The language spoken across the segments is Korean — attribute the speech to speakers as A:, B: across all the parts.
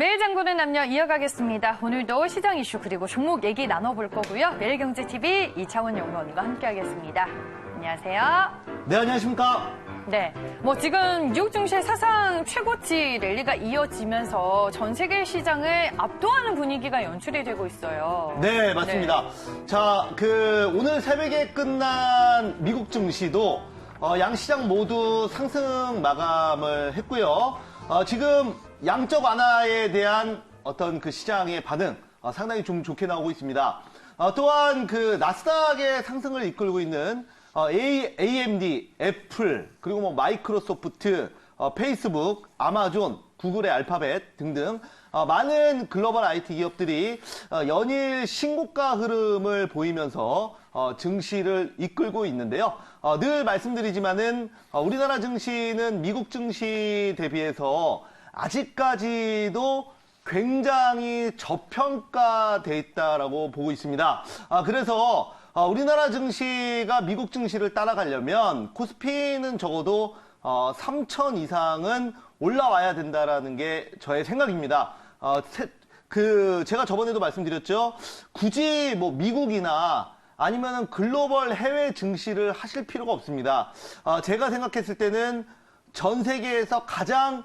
A: 매일 장보는 남녀 이어가겠습니다. 오늘도 시장 이슈 그리고 종목 얘기 나눠볼 거고요. 매일경제TV 이창원 연구원과 함께하겠습니다. 안녕하세요.
B: 네, 안녕하십니까.
A: 네, 지금 뉴욕 증시 사상 최고치 랠리가 이어지면서 전 세계 시장을 압도하는 분위기가 연출이 되고 있어요.
B: 네, 맞습니다. 네. 자, 오늘 새벽에 끝난 미국 증시도 양시장 모두 상승 마감을 했고요. 지금 양적 완화에 대한 어떤 시장의 반응 상당히 좀 좋게 나오고 있습니다. 또한 나스닥의 상승을 이끌고 있는 AMD, 애플, 그리고 마이크로소프트, 페이스북, 아마존, 구글의 알파벳 등등 많은 글로벌 IT 기업들이 연일 신고가 흐름을 보이면서 증시를 이끌고 있는데요. 늘 말씀드리지만은 우리나라 증시는 미국 증시 대비해서 아직까지도 굉장히 저평가돼 있다라고 보고 있습니다. 그래서 우리나라 증시가 미국 증시를 따라가려면 코스피는 적어도 3,000 이상은 올라와야 된다라는 게 저의 생각입니다. 제가 저번에도 말씀드렸죠. 굳이 미국이나 아니면은 글로벌 해외 증시를 하실 필요가 없습니다. 제가 생각했을 때는 전 세계에서 가장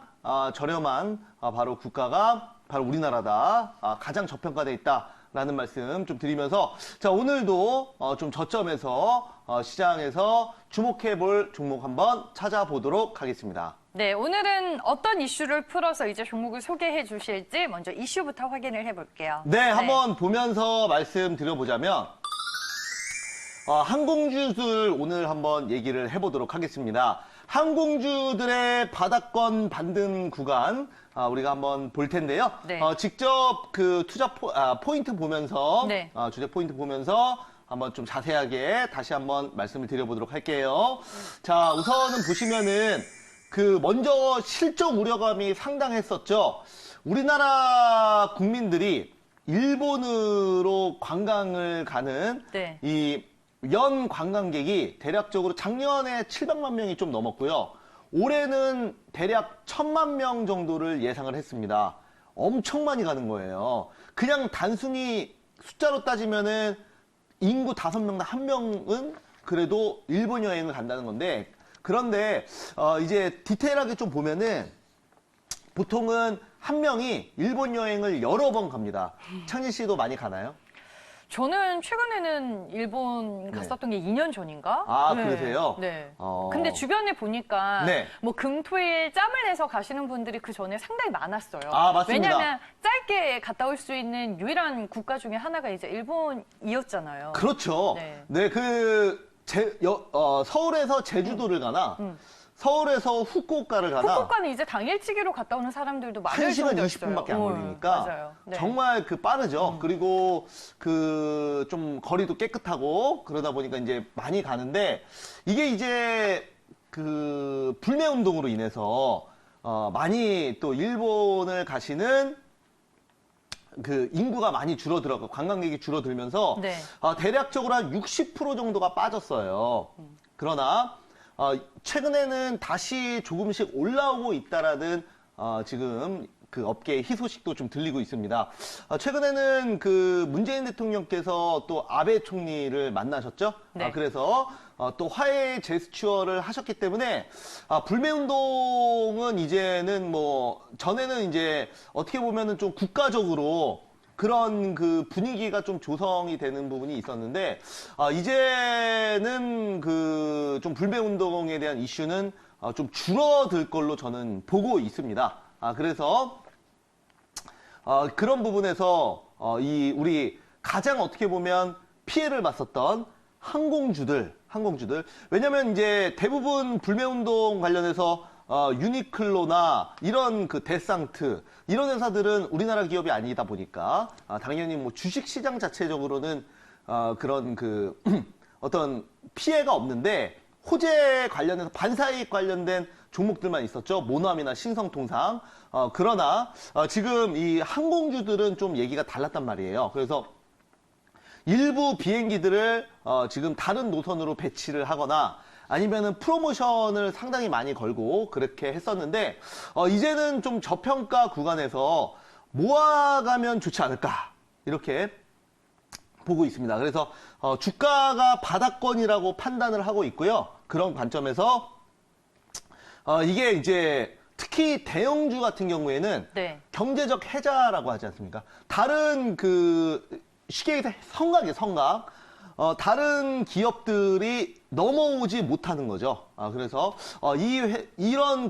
B: 저렴한 바로 국가가 바로 우리나라다. 가장 저평가돼 있다라는 말씀 좀 드리면서 자, 오늘도 좀 저점에서 시장에서 주목해 볼 종목 한번 찾아보도록 하겠습니다.
A: 네, 오늘은 어떤 이슈를 풀어서 이제 종목을 소개해 주실지 먼저 이슈부터 확인을 해볼게요.
B: 네, 한번 보면서 말씀드려보자면 항공주들 오늘 한번 얘기를 해보도록 하겠습니다. 항공주들의 바닥권 반등 구간 우리가 한번 볼 텐데요. 네. 직접 투자 포인트 보면서 네. 주제 포인트 보면서 한번 좀 자세하게 다시 한번 말씀을 드려보도록 할게요. 자, 우선은 보시면은 먼저 실적 우려감이 상당했었죠. 우리나라 국민들이 일본으로 관광을 가는 네. 이 연 관광객이 대략적으로 작년에 700만 명이 좀 넘었고요. 올해는 대략 1000만 명 정도를 예상을 했습니다. 엄청 많이 가는 거예요. 그냥 단순히 숫자로 따지면은 인구 5명당 1명은 그래도 일본 여행을 간다는 건데, 그런데 이제 디테일하게 좀 보면은 보통은 한 명이 일본 여행을 여러 번 갑니다. 창진 씨도 많이 가나요?
A: 저는 최근에는 일본 갔었던 게 2년 전인가?
B: 네. 그러세요?
A: 네. 근데 주변에 보니까
B: 네.
A: 금토일 짬을 내서 가시는 분들이 그 전에 상당히 많았어요.
B: 맞습니다.
A: 왜냐하면 짧게 갔다 올 수 있는 유일한 국가 중에 하나가 이제 일본이었잖아요.
B: 그렇죠. 네, 서울에서 제주도를 가나 서울에서 후쿠오카를 가나
A: 후쿠오카는 이제 당일치기로 갔다 오는 사람들도 많을 정도였어요.
B: 1시간 20분밖에 안 걸리니까
A: 맞아요. 네.
B: 정말 빠르죠. 그리고 좀 거리도 깨끗하고 그러다 보니까 이제 많이 가는데 이게 이제 불매 운동으로 인해서 많이 또 일본을 가시는 인구가 많이 줄어들었고 관광객이 줄어들면서 네. 대략적으로 한 60% 정도가 빠졌어요. 그러나 최근에는 다시 조금씩 올라오고 있다라는 지금 업계의 희소식도 좀 들리고 있습니다. 최근에는 문재인 대통령께서 또 아베 총리를 만나셨죠?
A: 네.
B: 그래서 또 화해 제스처를 하셨기 때문에 불매 운동은 이제는 전에는 이제 어떻게 보면은 좀 국가적으로 그런 분위기가 좀 조성이 되는 부분이 있었는데 이제는 좀 불매 운동에 대한 이슈는 좀 줄어들 걸로 저는 보고 있습니다. 그래서 그런 부분에서 우리 가장 어떻게 보면 피해를 봤었던 항공주들 왜냐면 이제 대부분 불매 운동 관련해서 유니클로나 이런 데상트 이런 회사들은 우리나라 기업이 아니다 보니까 당연히 주식시장 자체적으로는 그런 어떤 피해가 없는데 호재 관련해서 반사이익 관련된 종목들만 있었죠. 모남이나 신성통상. 그러나 지금 이 항공주들은 좀 얘기가 달랐단 말이에요. 그래서 일부 비행기들을 지금 다른 노선으로 배치를 하거나 아니면은 프로모션을 상당히 많이 걸고 그렇게 했었는데 이제는 좀 저평가 구간에서 모아가면 좋지 않을까 이렇게 보고 있습니다. 그래서 주가가 바닥권이라고 판단을 하고 있고요. 그런 관점에서 이게 이제 특히 대형주 같은 경우에는
A: 네.
B: 경제적 해자라고 하지 않습니까? 다른 쉽게 얘기해서 성각. 다른 기업들이 넘어오지 못하는 거죠. 그래서 이런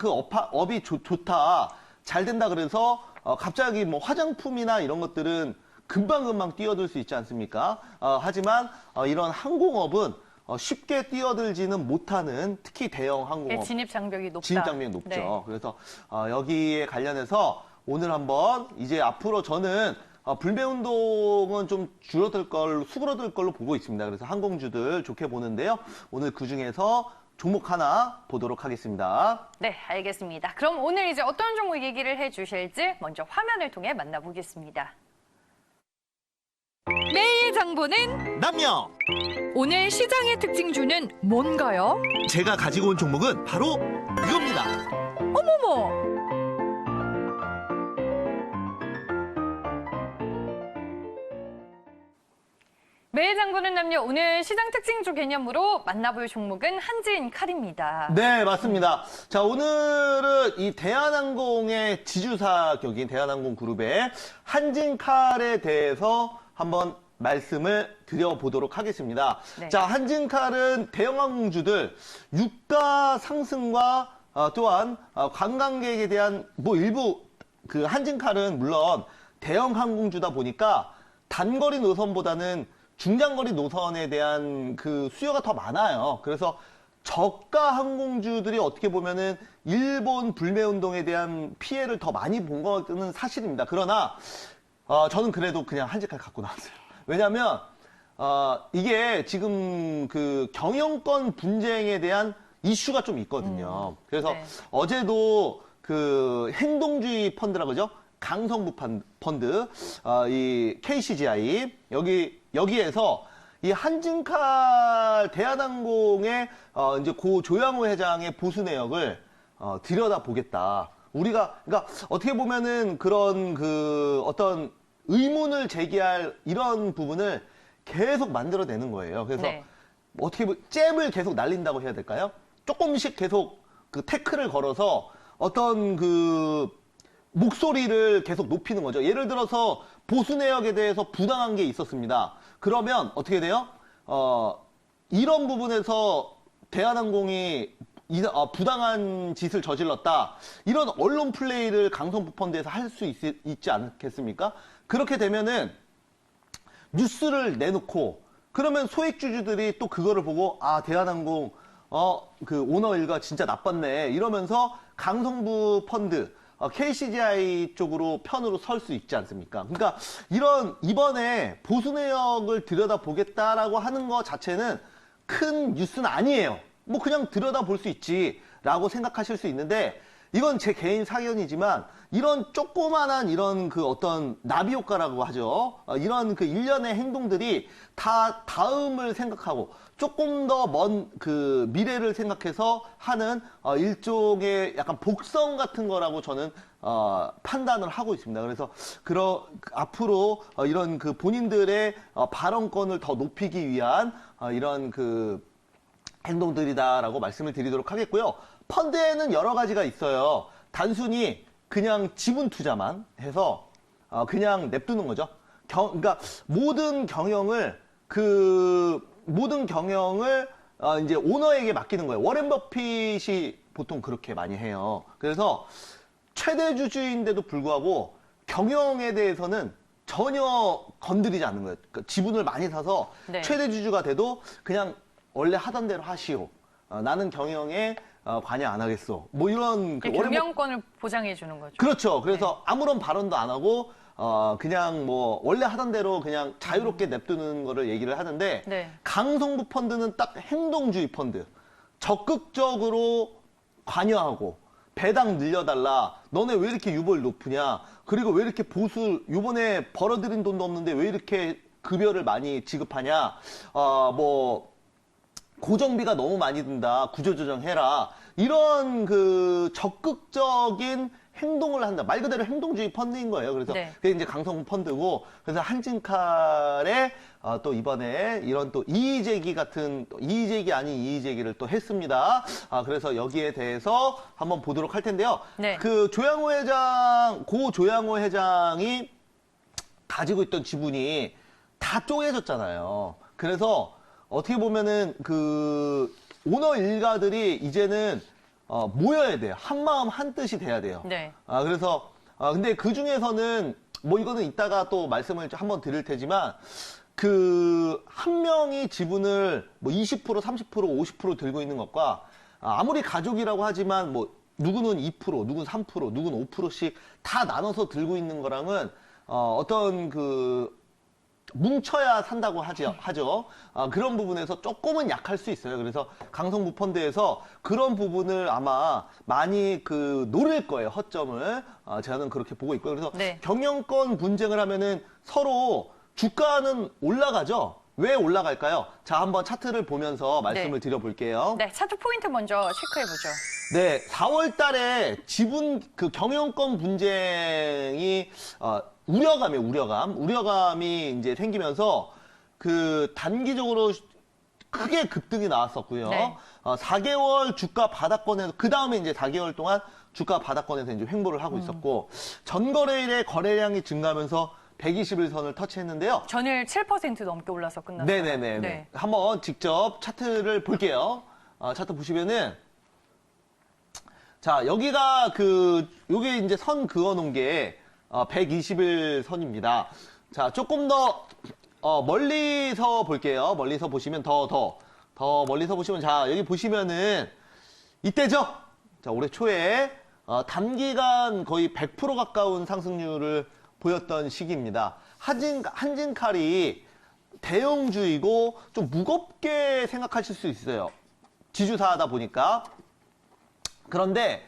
B: 업이 좋다, 잘 된다 그래서 갑자기 뭐 화장품이나 이런 것들은 금방금방 뛰어들 수 있지 않습니까? 하지만 이런 항공업은 쉽게 뛰어들지는 못하는 특히 대형 항공업.
A: 진입 장벽이 높다.
B: 진입 장벽이 높죠.
A: 네.
B: 그래서 여기에 관련해서 오늘 한번 이제 앞으로 저는 불매운동은 좀 수그러들 걸로 보고 있습니다. 그래서 항공주들 좋게 보는데요. 오늘 그 중에서 종목 하나 보도록 하겠습니다.
A: 네, 알겠습니다. 그럼 오늘 이제 어떤 종목 얘기를 해주실지 먼저 화면을 통해 만나보겠습니다. 매일 장보는
B: 남녀!
A: 오늘 시장의 특징주는 뭔가요?
B: 제가 가지고 온 종목은 바로 이겁니다.
A: 어머머! 매일 장보는 남녀 오늘 시장 특징주 개념으로 만나볼 종목은 한진칼입니다.
B: 네, 맞습니다. 자, 오늘은 이 대한항공의 지주사 격인 대한항공 그룹의 한진칼에 대해서 한번 말씀을 드려보도록 하겠습니다.
A: 네.
B: 자, 한진칼은 대형항공주들 유가 상승과 또한 관광객에 대한 일부 한진칼은 물론 대형항공주다 보니까 단거리 노선보다는 중장거리 노선에 대한 수요가 더 많아요. 그래서 저가 항공주들이 어떻게 보면은 일본 불매운동에 대한 피해를 더 많이 본 것은 사실입니다. 그러나 저는 그래도 그냥 한진칼 갖고 나왔어요. 왜냐하면 이게 지금 경영권 분쟁에 대한 이슈가 좀 있거든요. 그래서
A: 네.
B: 어제도 행동주의 펀드라고 그러죠. 강성부 펀드, 이 KCGI 여기에서 이 한진칼 대한항공의 이제 고 조양호 회장의 보수 내역을 들여다 보겠다. 우리가 그러니까 어떻게 보면은 그런 어떤 의문을 제기할 이런 부분을 계속 만들어내는 거예요. 그래서
A: 네.
B: 어떻게 잼을 계속 날린다고 해야 될까요? 조금씩 계속 태클을 걸어서 어떤 목소리를 계속 높이는 거죠. 예를 들어서 보수 내역에 대해서 부당한 게 있었습니다. 그러면 어떻게 돼요? 이런 부분에서 대한항공이 부당한 짓을 저질렀다. 이런 언론 플레이를 강성부 펀드에서 할 수 있지 않겠습니까? 그렇게 되면은 뉴스를 내놓고 그러면 소액주주들이 또 그거를 보고 대한항공 오너 일가 진짜 나빴네 이러면서 강성부 펀드 KCGI 쪽으로 편으로 설 수 있지 않습니까? 그러니까 이번에 보수 내역을 들여다보겠다라고 하는 것 자체는 큰 뉴스는 아니에요. 뭐 그냥 들여다볼 수 있지라고 생각하실 수 있는데 이건 제 개인 사견이지만 이런 조그만한 이런 어떤 나비 효과라고 하죠. 이런 일련의 행동들이 다 다음을 생각하고 조금 더 먼 미래를 생각해서 하는 일종의 약간 복선 같은 거라고 저는 판단을 하고 있습니다. 그래서 앞으로 이런 본인들의 발언권을 더 높이기 위한 이런 행동들이다라고 말씀을 드리도록 하겠고요. 펀드에는 여러 가지가 있어요. 단순히 그냥 지분 투자만 해서 그냥 냅두는 거죠. 그러니까 모든 경영을 이제 오너에게 맡기는 거예요. 워렌 버핏이 보통 그렇게 많이 해요. 그래서 최대 주주인데도 불구하고 경영에 대해서는 전혀 건드리지 않는 거예요. 그러니까 지분을 많이 사서
A: 네.
B: 최대 주주가 돼도 그냥 원래 하던 대로 하시오. 나는 경영에 관여 안 하겠어. 뭐 이런
A: 경영권을 보장해 주는 거죠.
B: 그렇죠. 그래서 아무런 발언도 안 하고 그냥 뭐 원래 하던 대로 그냥 자유롭게 냅두는 거를 얘기를 하는데
A: 네.
B: 강성부 펀드는 딱 행동주의 펀드. 적극적으로 관여하고 배당 늘려달라. 너네 왜 이렇게 유보율 높으냐. 그리고 왜 이렇게 요번에 벌어들인 돈도 없는데 왜 이렇게 급여를 많이 지급하냐. 고정비가 너무 많이 든다. 구조조정해라. 이런 적극적인 행동을 한다. 말 그대로 행동주의 펀드인 거예요. 그래서
A: 네.
B: 그게 이제 강성 펀드고, 그래서 한진칼에 또 이번에 이런 또 이의제기 같은, 이의제기 아닌 이의제기를 또 했습니다. 그래서 여기에 대해서 한번 보도록 할 텐데요.
A: 네.
B: 그 고 조양호 회장이 가지고 있던 지분이 다 쪼개졌잖아요. 그래서 어떻게 보면은 그 오너 일가들이 이제는 모여야 돼요. 한 마음 한 뜻이 돼야 돼요.
A: 네.
B: 그래서 근데 그 중에서는 뭐 이거는 이따가 또 말씀을 한번 드릴 테지만 그 한 명이 지분을 뭐 20%, 30%, 50% 들고 있는 것과 아무리 가족이라고 하지만 뭐 누구는 2%, 누구는 3%, 누구는 5%씩 다 나눠서 들고 있는 거랑은 어떤 그 뭉쳐야 산다고 하죠. 그런 부분에서 조금은 약할 수 있어요. 그래서 강성부 펀드에서 그런 부분을 아마 많이 그 노릴 거예요. 허점을. 저는 그렇게 보고 있고요. 그래서
A: 네.
B: 경영권 분쟁을 하면은 서로 주가는 올라가죠. 왜 올라갈까요? 자, 한번 차트를 보면서 말씀을 드려볼게요.
A: 네, 차트 포인트 먼저 체크해보죠.
B: 네, 4월 달에 지분, 그 경영권 분쟁이, 우려감이 이제 생기면서 그 단기적으로 크게 급등이 나왔었고요.
A: 네.
B: 4개월 주가 바닥권에서, 그 다음에 이제 4개월 동안 주가 바닥권에서 이제 횡보를 하고 있었고, 전거래일의 거래량이 증가하면서 120일선을 터치했는데요.
A: 전일 7% 넘게 올라서 끝났어요.
B: 네네네.
A: 네.
B: 한번 직접 차트를 볼게요. 차트 보시면은, 자, 여기가 요게 이제 선 그어놓은 게, 120일 선입니다. 자, 조금 더, 멀리서 볼게요. 멀리서 보시면 더 멀리서 보시면, 자, 여기 보시면은, 이때죠? 자, 올해 초에, 단기간 거의 100% 가까운 상승률을 보였던 시기입니다. 한진칼이 대형주이고 좀 무겁게 생각하실 수 있어요. 지주사하다 보니까. 그런데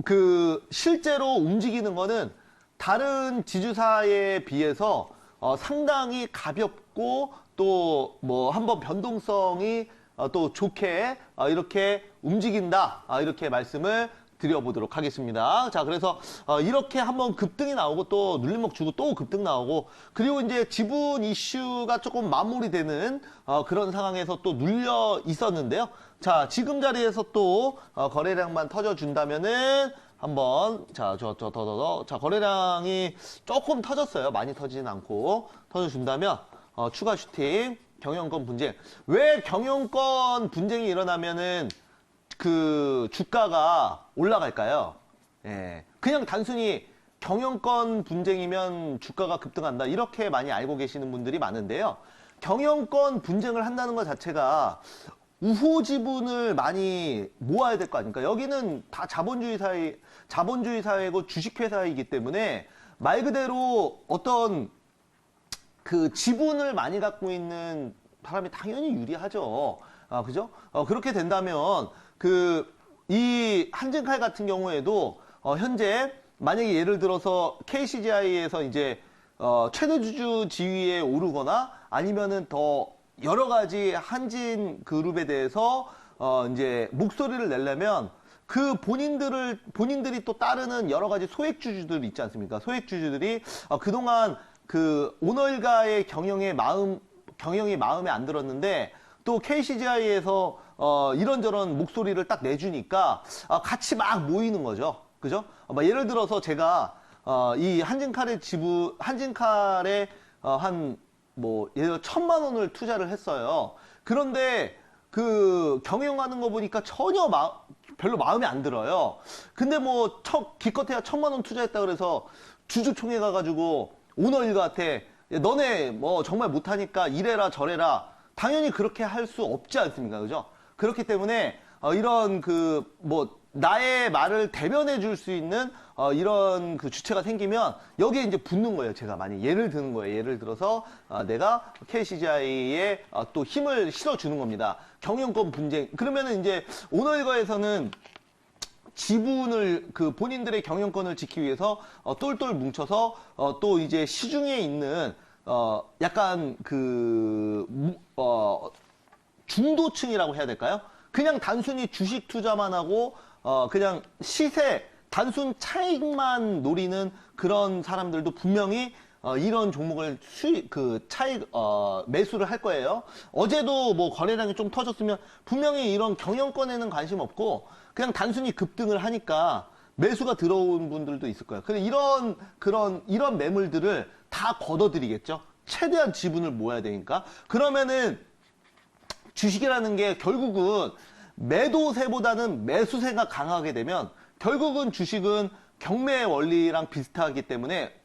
B: 그 실제로 움직이는 거는 다른 지주사에 비해서 상당히 가볍고 또 뭐 한번 변동성이 또 좋게 이렇게 움직인다. 이렇게 말씀을 드려보도록 하겠습니다. 자, 그래서 이렇게 한번 급등이 나오고 또 눌림목 주고 또 급등 나오고, 그리고 이제 지분 이슈가 조금 마무리되는 그런 상황에서 또 눌려 있었는데요. 자, 지금 자리에서 또 거래량만 터져준다면은 한번 자, 자, 거래량이 조금 터졌어요. 많이 터지진 않고 터져준다면 추가 슈팅, 경영권 분쟁. 왜 경영권 분쟁이 일어나면은 그 주가가 올라갈까요? 예. 그냥 단순히 경영권 분쟁이면 주가가 급등한다. 이렇게 많이 알고 계시는 분들이 많은데요. 경영권 분쟁을 한다는 것 자체가 우호 지분을 많이 모아야 될 거 아닙니까? 여기는 다 자본주의 사회고 주식회사이기 때문에 말 그대로 어떤 그 지분을 많이 갖고 있는 사람이 당연히 유리하죠. 그죠? 그렇게 된다면 이 한진칼 같은 경우에도 현재 만약에 예를 들어서 KCGI에서 이제 최대 주주 지위에 오르거나 아니면은 더 여러 가지 한진 그룹에 대해서 이제 목소리를 내려면 그 본인들이 또 따르는 여러 가지 소액 주주들 있지 않습니까? 소액 주주들이 그동안 그 오너 일가의 경영이 마음에 안 들었는데 또 KCGI에서 이런저런 목소리를 딱 내주니까 같이 막 모이는 거죠. 그죠? 예를 들어서 제가 이 한진칼에 예를 들어 1,000만 원을 투자를 했어요. 그런데 그 경영하는 거 보니까 전혀 별로 마음에 안 들어요. 근데 뭐 기껏해야 1,000만 원 투자했다 그래서 주주총회 가가지고 오너 일가한테 너네 뭐 정말 못하니까 이래라 저래라, 당연히 그렇게 할 수 없지 않습니까? 그죠? 그렇기 때문에 이런 나의 말을 대변해 줄 수 있는 이런 그 주체가 생기면 여기에 이제 붙는 거예요. 제가 많이 예를 드는 거예요. 예를 들어서 내가 KCGI에 또 힘을 실어주는 겁니다. 경영권 분쟁. 그러면은 이제 오너일가에서는 지분을 본인들의 경영권을 지키기 위해서 똘똘 뭉쳐서 또 이제 시중에 있는 약간 중도층이라고 해야 될까요? 그냥 단순히 주식 투자만 하고 그냥 시세 단순 차익만 노리는 그런 사람들도 분명히 이런 종목을 매수를 할 거예요. 어제도 뭐 거래량이 좀 터졌으면 분명히 이런 경영권에는 관심 없고 그냥 단순히 급등을 하니까 매수가 들어온 분들도 있을 거예요. 근데 이런 매물들을 다 걷어들이겠죠. 최대한 지분을 모아야 되니까. 그러면은 주식이라는 게 결국은 매도세보다는 매수세가 강하게 되면 결국은 주식은 경매의 원리랑 비슷하기 때문에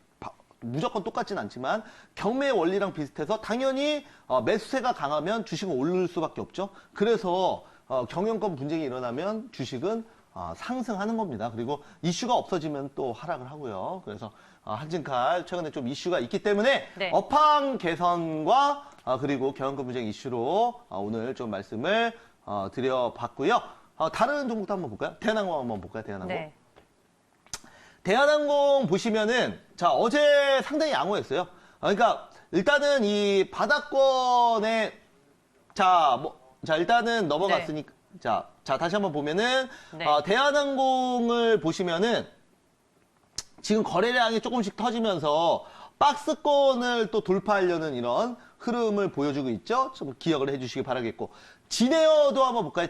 B: 무조건 똑같진 않지만 경매의 원리랑 비슷해서 당연히 매수세가 강하면 주식은 오를 수밖에 없죠. 그래서 경영권 분쟁이 일어나면 주식은 상승하는 겁니다. 그리고 이슈가 없어지면 또 하락을 하고요. 그래서 한진칼 최근에 좀 이슈가 있기 때문에
A: 네.
B: 업황 개선과 그리고 경영권 분쟁 이슈로 오늘 좀 말씀을 드려봤고요. 다른 종목도 한번 볼까요? 대한항공 한번 볼까요? 대한항공.
A: 네.
B: 대한항공 보시면은 자 어제 상당히 양호했어요. 그러니까 일단은 이 바닥권에 자 일단은 넘어갔으니까 자 다시 한번 보면은
A: 네.
B: 대한항공을 보시면은 지금 거래량이 조금씩 터지면서 박스권을 또 돌파하려는 이런 흐름을 보여주고 있죠. 좀 기억을 해주시기 바라겠고 진에어도 한번 볼까요?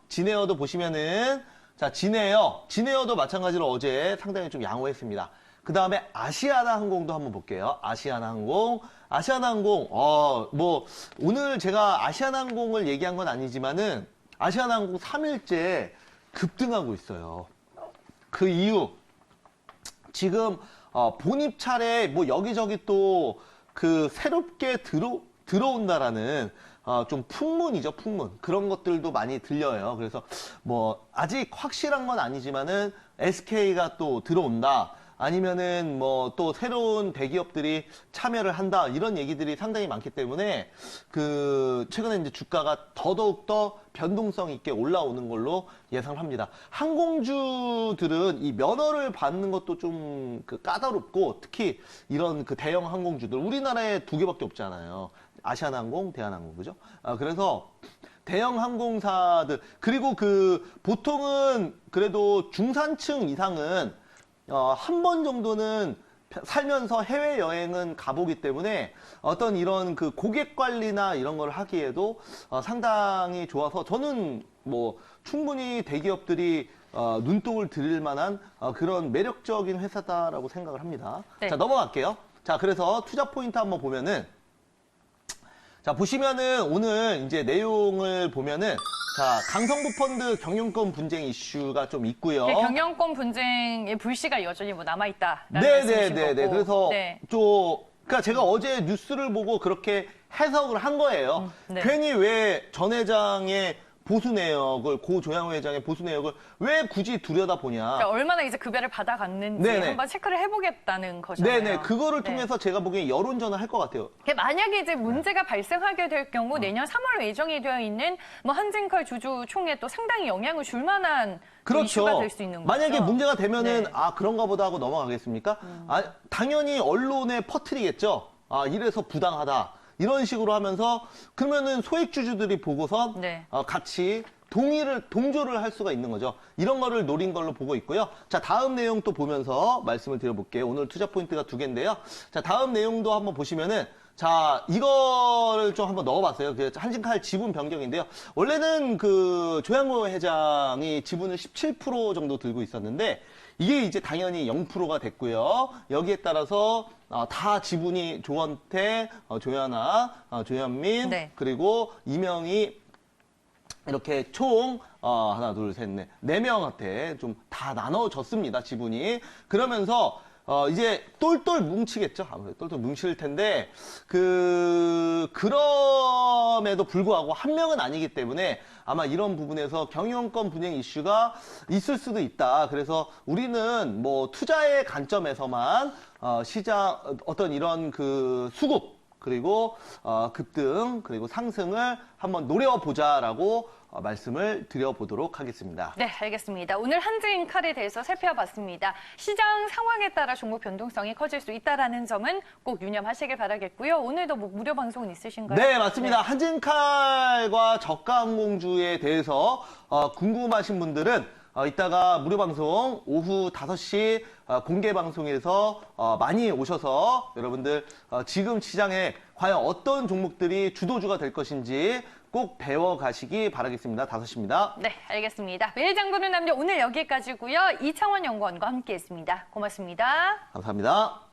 B: 진에어도 보시면은 자 진에어도 마찬가지로 어제 상당히 좀 양호했습니다. 그 다음에 아시아나항공도 한번 볼게요. 아시아나항공 뭐 오늘 제가 아시아나항공을 얘기한 건 아니지만은 아시아나항공 3일째 급등하고 있어요. 그 이유 지금 본입 차례 뭐 여기저기 또 그 새롭게 들어온다라는 좀 풍문이죠, 풍문. 그런 것들도 많이 들려요. 그래서 뭐 아직 확실한 건 아니지만은 SK가 또 들어온다. 아니면은 뭐 또 새로운 대기업들이 참여를 한다. 이런 얘기들이 상당히 많기 때문에 최근에 이제 주가가 더더욱더 변동성 있게 올라오는 걸로 예상을 합니다. 항공주들은 이 면허를 받는 것도 좀 까다롭고 특히 이런 대형 항공주들 우리나라에 2개밖에 없잖아요. 아시아나항공, 대한항공, 그죠? 그래서 대형 항공사들 그리고 보통은 그래도 중산층 이상은 한 번 정도는 살면서 해외여행은 가보기 때문에 어떤 이런 고객 관리나 이런 걸 하기에도 상당히 좋아서 저는 뭐 충분히 대기업들이 눈독을 들일 만한 그런 매력적인 회사다라고 생각을 합니다.
A: 네.
B: 자, 넘어갈게요. 자, 그래서 투자 포인트 한번 보면은 자, 보시면은 오늘 이제 내용을 보면은 자, 강성부 펀드 경영권 분쟁 이슈가 좀 있고요.
A: 경영권 분쟁의 불씨가 여전히 뭐 남아있다라는
B: 네네네네.
A: 말씀이신 거고.
B: 그래서
A: 네.
B: 그러니까 제가 어제 뉴스를 보고 그렇게 해석을 한 거예요.
A: 네.
B: 괜히 왜 전 회장의 보수 내역을 고 조양호 회장의 보수 내역을 왜 굳이 들여다보냐.
A: 그러니까 얼마나 이제 급여를 받아갔는지
B: 네네.
A: 한번 체크를 해보겠다는 거잖아요.
B: 네네. 그거를
A: 네.
B: 통해서 제가 보기엔 여론전을 할 것 같아요.
A: 만약에 이제 문제가 발생하게 될 경우 내년 3월로 예정이 되어 있는 뭐 한진칼 주주총회 또 상당히 영향을 줄 만한
B: 그렇죠.
A: 이슈가 될 수 있는 거죠.
B: 만약에 문제가 되면은
A: 네.
B: 그런가 보다 하고 넘어가겠습니까? 당연히 언론에 퍼뜨리겠죠. 이래서 부당하다. 이런 식으로 하면서 그러면은 소액주주들이 보고서
A: 네.
B: 같이 동조를 할 수가 있는 거죠. 이런 거를 노린 걸로 보고 있고요. 자, 다음 내용 또 보면서 말씀을 드려볼게요. 오늘 투자 포인트가 2개인데요. 자, 다음 내용도 한번 보시면은 자, 이거를 좀 한번 넣어봤어요. 한진칼 지분 변경인데요. 원래는 조양호 회장이 지분을 17% 정도 들고 있었는데 이게 이제 당연히 0%가 됐고요. 여기에 따라서 다 지분이 조원태, 조현아, 조현민,
A: 네.
B: 그리고 이명이 이렇게 총 하나, 둘, 셋, 넷, 4명한테 좀 다 나눠졌습니다. 지분이. 그러면서 이제 똘똘 뭉치겠죠. 아무래도 똘똘 뭉칠 텐데 그럼에도 불구하고 한 명은 아니기 때문에 아마 이런 부분에서 경영권 분쟁 이슈가 있을 수도 있다. 그래서 우리는 뭐 투자의 관점에서만 시장 어떤 이런 수급 그리고 급등 그리고 상승을 한번 노려보자라고 말씀을 드려보도록 하겠습니다.
A: 네, 알겠습니다. 오늘 한진칼에 대해서 살펴봤습니다. 시장 상황에 따라 종목 변동성이 커질 수 있다는 점은 꼭 유념하시길 바라겠고요. 오늘도 뭐 무료 방송은 있으신가요?
B: 네, 맞습니다. 한진칼과 저가 항공주에 대해서 궁금하신 분들은 이따가 무료 방송 오후 5시 공개 방송에서 많이 오셔서 여러분들 지금 시장에 과연 어떤 종목들이 주도주가 될 것인지 꼭 배워가시기 바라겠습니다. 5시입니다.
A: 네, 알겠습니다. 매일 장보는 남녀 오늘 여기까지고요. 이창원 연구원과 함께했습니다. 고맙습니다.
B: 감사합니다.